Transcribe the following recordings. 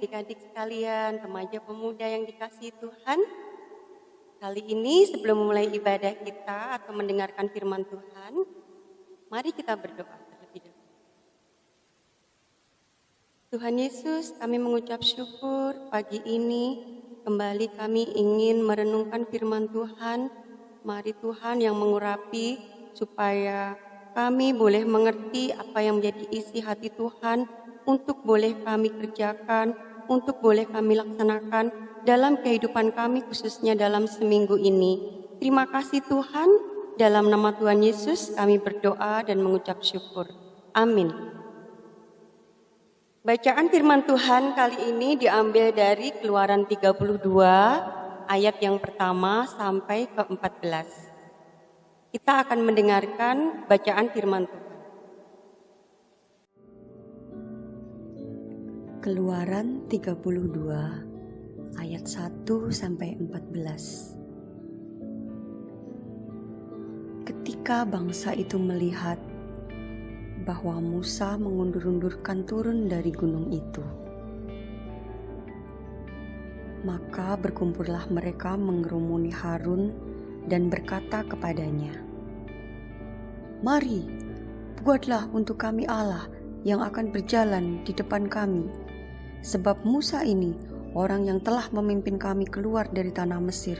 adik-adik sekalian, remaja pemuda yang dikasihi Tuhan. Kali ini sebelum memulai ibadah kita atau mendengarkan firman Tuhan, mari kita berdoa terlebih dahulu. Tuhan Yesus, kami mengucap syukur pagi ini kembali kami ingin merenungkan firman Tuhan. Mari Tuhan yang mengurapi supaya kami boleh mengerti apa yang menjadi isi hati Tuhan untuk boleh kami kerjakan, untuk boleh kami laksanakan dalam kehidupan kami khususnya dalam seminggu ini. Terima kasih Tuhan, dalam nama Tuhan Yesus kami berdoa dan mengucap syukur. Amin. Bacaan firman Tuhan kali ini diambil dari Keluaran 32 ayat yang pertama sampai ke-14. Kita akan mendengarkan bacaan firman Tuhan. Keluaran 32 ayat 1 sampai 14. Ketika bangsa itu melihat bahwa Musa mengundur-undurkan turun dari gunung itu, maka berkumpullah mereka mengerumuni Harun dan berkata kepadanya, "Mari, buatlah untuk kami Allah yang akan berjalan di depan kami. Sebab Musa ini orang yang telah memimpin kami keluar dari tanah Mesir.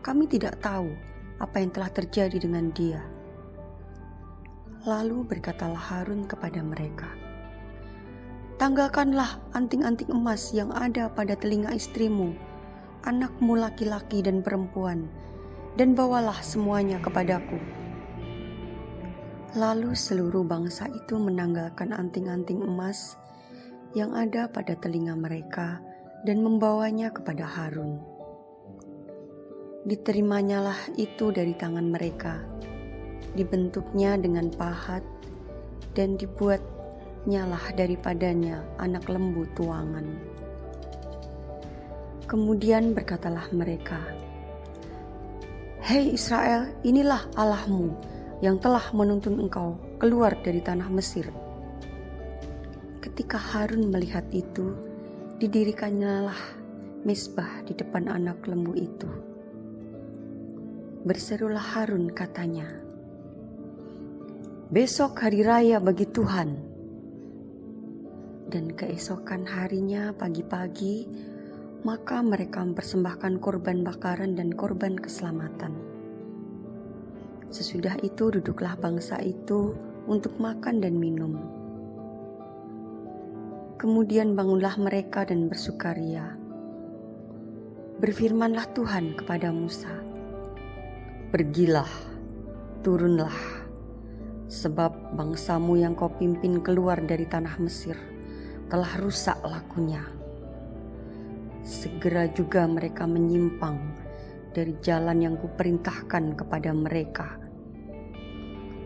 Kami tidak tahu apa yang telah terjadi dengan dia." Lalu berkatalah Harun kepada mereka, "Tanggalkanlah anting-anting emas yang ada pada telinga istrimu, anakmu laki-laki dan perempuan, dan bawalah semuanya kepadaku." Lalu seluruh bangsa itu menanggalkan anting-anting emas yang ada pada telinga mereka dan membawanya kepada Harun. Diterimanya itu dari tangan mereka, dibentuknya dengan pahat, dan dibuatnyalah daripadanya anak lembu tuangan. Kemudian berkatalah mereka, "Hei Israel, inilah Allahmu yang telah menuntun engkau keluar dari tanah Mesir." Ketika Harun melihat itu, didirikannya mezbah di depan anak lembu itu. Berserulah Harun katanya, "Besok hari raya bagi Tuhan." Dan keesokan harinya pagi-pagi, maka mereka mempersembahkan korban bakaran dan korban keselamatan. Sesudah itu duduklah bangsa itu untuk makan dan minum. Kemudian bangunlah mereka dan bersukaria. Berfirmanlah Tuhan kepada Musa, "Pergilah, turunlah, sebab bangsamu yang kau pimpin keluar dari tanah Mesir telah rusak lakunya." Segera juga mereka menyimpang dari jalan yang kuperintahkan kepada mereka.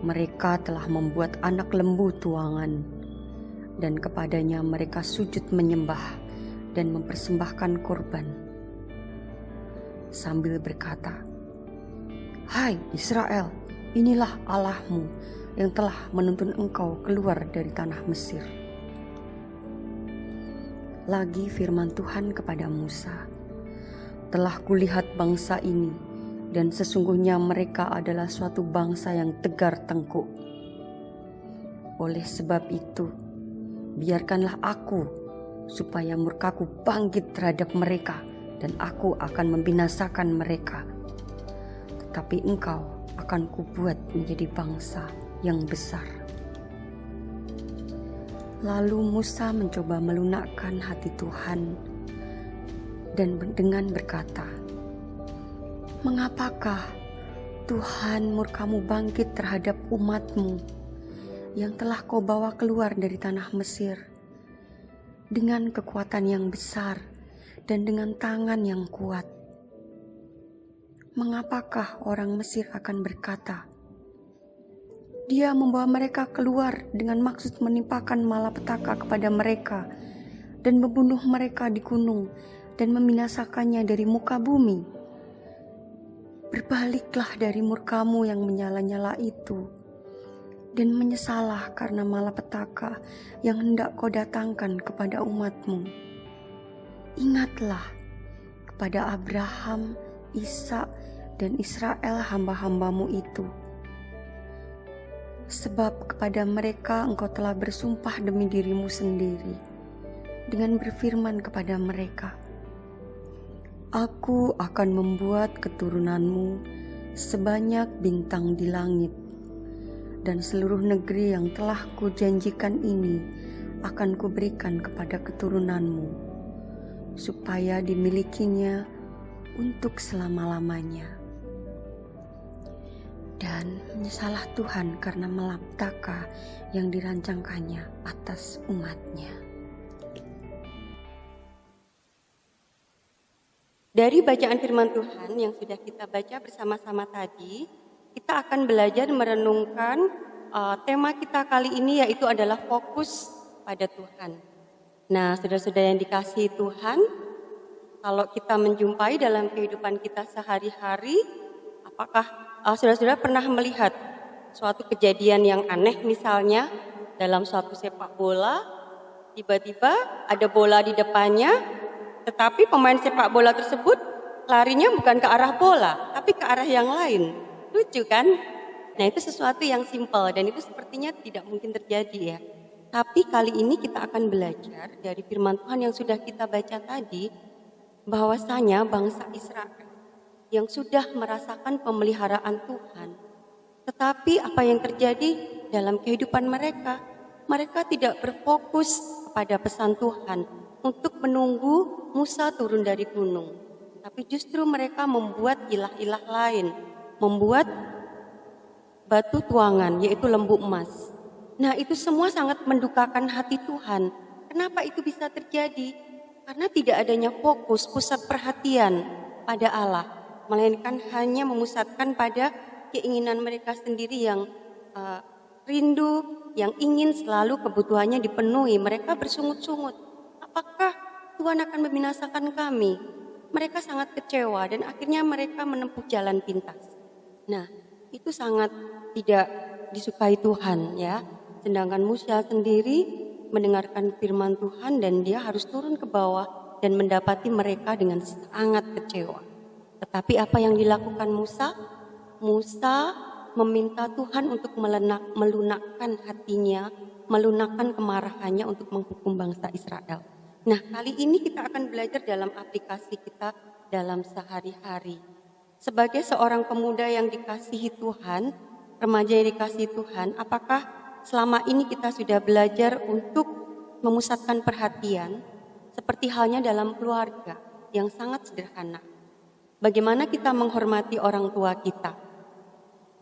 Mereka telah membuat anak lembu tuangan, dan kepadanya mereka sujud menyembah dan mempersembahkan korban, sambil berkata, "Hai Israel, inilah Allahmu yang telah menuntun engkau keluar dari tanah Mesir." Lagi firman Tuhan kepada Musa, "Telah kulihat bangsa ini, dan sesungguhnya mereka adalah suatu bangsa yang tegar tengkuk. Oleh sebab itu, biarkanlah aku, supaya murkaku bangkit terhadap mereka, dan aku akan membinasakan mereka. Tetapi engkau akan kubuat menjadi bangsa yang besar." Lalu Musa mencoba melunakkan hati Tuhan dan dengan berkata, "Mengapakah Tuhan murkamu bangkit terhadap umatmu yang telah kau bawa keluar dari tanah Mesir dengan kekuatan yang besar dan dengan tangan yang kuat? Mengapakah orang Mesir akan berkata, 'Dia membawa mereka keluar dengan maksud menimpakan malapetaka kepada mereka dan membunuh mereka di gunung dan membinasakannya dari muka bumi?' Berbaliklah dari murkamu yang menyala-nyala itu, dan menyesalah karena malapetaka yang hendak kau datangkan kepada umatmu. Ingatlah kepada Abraham, Ishak, dan Israel hamba-hambamu itu. Sebab kepada mereka engkau telah bersumpah demi dirimu sendiri, dengan berfirman kepada mereka, Aku akan membuat keturunanmu sebanyak bintang di langit, dan seluruh negeri yang telah kujanjikan ini akan kuberikan kepada keturunanmu, supaya dimilikinya untuk selama-lamanya. Dan menyesalah Tuhan karena malapetaka yang dirancangkannya atas umatnya. Dari bacaan firman Tuhan yang sudah kita baca bersama-sama tadi, kita akan belajar merenungkan tema kita kali ini, yaitu adalah fokus pada Tuhan. Nah, saudara-saudara yang dikasihi Tuhan, kalau kita menjumpai dalam kehidupan kita sehari-hari, apakah saudara-saudara pernah melihat suatu kejadian yang aneh, misalnya dalam suatu sepak bola, tiba-tiba ada bola di depannya, tetapi pemain sepak bola tersebut larinya bukan ke arah bola, tapi ke arah yang lain. Lucu kan? Nah, itu sesuatu yang simpel dan itu sepertinya tidak mungkin terjadi ya. Tapi kali ini kita akan belajar dari firman Tuhan yang sudah kita baca tadi, bahwasanya bangsa Israel yang sudah merasakan pemeliharaan Tuhan, tetapi apa yang terjadi dalam kehidupan mereka? Mereka tidak berfokus kepada pesan Tuhan untuk menunggu Musa turun dari gunung, tapi justru mereka membuat ilah-ilah lain, membuat batu tuangan, yaitu lembu emas. Nah, itu semua sangat mendukakan hati Tuhan. Kenapa itu bisa terjadi? Karena tidak adanya fokus, pusat perhatian pada Allah, melainkan hanya memusatkan pada keinginan mereka sendiri yang rindu, yang ingin selalu kebutuhannya dipenuhi. Mereka bersungut-sungut, apakah Tuhan akan membinasakan kami? Mereka sangat kecewa dan akhirnya mereka menempuh jalan pintas. Nah, itu sangat tidak disukai Tuhan ya. Sedangkan Musa sendiri mendengarkan firman Tuhan dan dia harus turun ke bawah dan mendapati mereka dengan sangat kecewa. Tetapi apa yang dilakukan Musa? Musa meminta Tuhan untuk melunakkan hatinya, melunakkan kemarahannya untuk menghukum bangsa Israel. Nah, kali ini kita akan belajar dalam aplikasi kita dalam sehari-hari. Sebagai seorang pemuda yang dikasihi Tuhan, remaja yang dikasihi Tuhan, apakah selama ini kita sudah belajar untuk memusatkan perhatian seperti halnya dalam keluarga yang sangat sederhana? Bagaimana kita menghormati orang tua kita?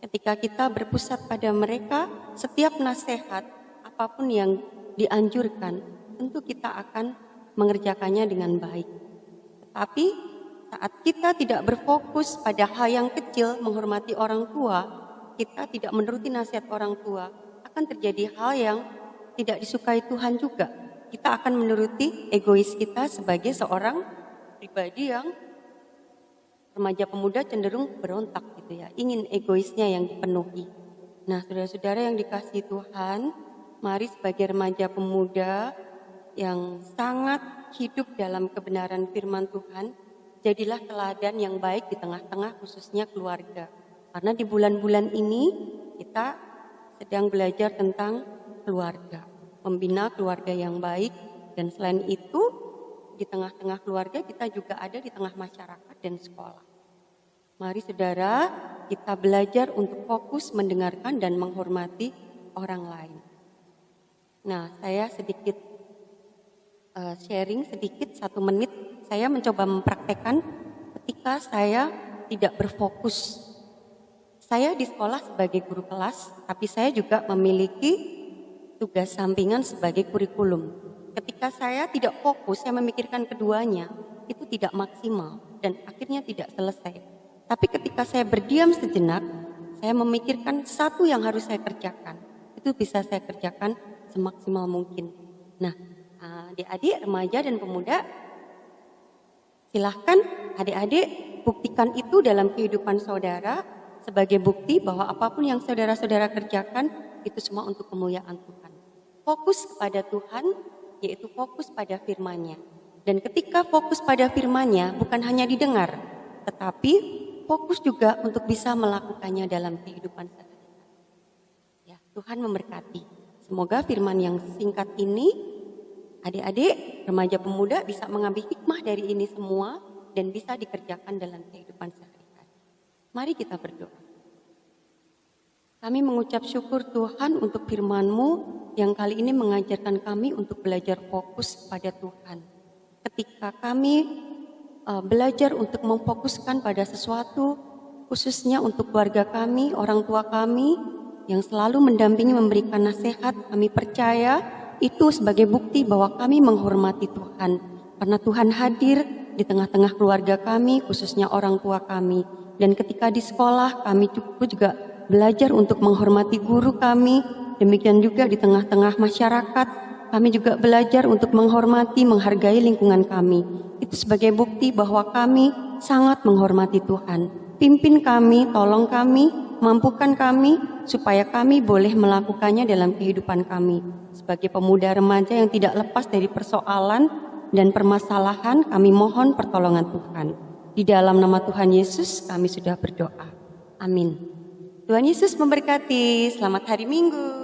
Ketika kita berpusat pada mereka, setiap nasihat, apapun yang dianjurkan, tentu kita akan mengerjakannya dengan baik. Tetapi saat kita tidak berfokus pada hal yang kecil, menghormati orang tua, kita tidak menuruti nasihat orang tua, akan terjadi hal yang tidak disukai Tuhan juga. Kita akan menuruti egois kita sebagai seorang pribadi yang remaja pemuda cenderung berontak gitu ya, ingin egoisnya yang dipenuhi. Nah, saudara-saudara yang dikasihi Tuhan, mari sebagai remaja pemuda yang sangat hidup dalam kebenaran firman Tuhan, jadilah teladan yang baik di tengah-tengah khususnya keluarga. Karena di bulan-bulan ini kita sedang belajar tentang keluarga, membina keluarga yang baik, dan selain itu di tengah-tengah keluarga kita juga ada di tengah masyarakat dan sekolah. Mari saudara, kita belajar untuk fokus mendengarkan dan menghormati orang lain. Nah, saya sedikit sharing sedikit 1 menit. Saya mencoba mempraktekkan ketika saya tidak berfokus. Saya di sekolah sebagai guru kelas, tapi saya juga memiliki tugas sampingan sebagai kurikulum. Ketika saya tidak fokus, saya memikirkan keduanya, itu tidak maksimal dan akhirnya tidak selesai. Tapi ketika saya berdiam sejenak, saya memikirkan satu yang harus saya kerjakan. Itu bisa saya kerjakan semaksimal mungkin. Nah, adik-adik, remaja dan pemuda, silahkan adik-adik buktikan itu dalam kehidupan saudara, sebagai bukti bahwa apapun yang saudara-saudara kerjakan itu semua untuk kemuliaan Tuhan. Fokus kepada Tuhan, yaitu fokus pada firman-Nya. Dan ketika fokus pada firman-Nya bukan hanya didengar, tetapi fokus juga untuk bisa melakukannya dalam kehidupan sehari-hari. Ya, Tuhan memberkati. Semoga firman yang singkat ini, adik-adik, remaja pemuda bisa mengambil hikmah dari ini semua dan bisa dikerjakan dalam kehidupan sehari-hari. Mari kita berdoa. Kami mengucap syukur Tuhan untuk firman-Mu yang kali ini mengajarkan kami untuk belajar fokus pada Tuhan. Ketika kami belajar untuk memfokuskan pada sesuatu, khususnya untuk keluarga kami, orang tua kami, yang selalu mendampingi memberikan nasihat, kami percaya itu sebagai bukti bahwa kami menghormati Tuhan. Karena Tuhan hadir di tengah-tengah keluarga kami, khususnya orang tua kami. Dan ketika di sekolah, kami juga belajar untuk menghormati guru kami. Demikian juga di tengah-tengah masyarakat, kami juga belajar untuk menghormati, menghargai lingkungan kami. Itu sebagai bukti bahwa kami sangat menghormati Tuhan. Pimpin kami, tolong kami, mampukan kami, supaya kami boleh melakukannya dalam kehidupan kami. Sebagai pemuda remaja yang tidak lepas dari persoalan dan permasalahan, kami mohon pertolongan Tuhan. Di dalam nama Tuhan Yesus kami sudah berdoa. Amin. Tuhan Yesus memberkati. Selamat hari Minggu.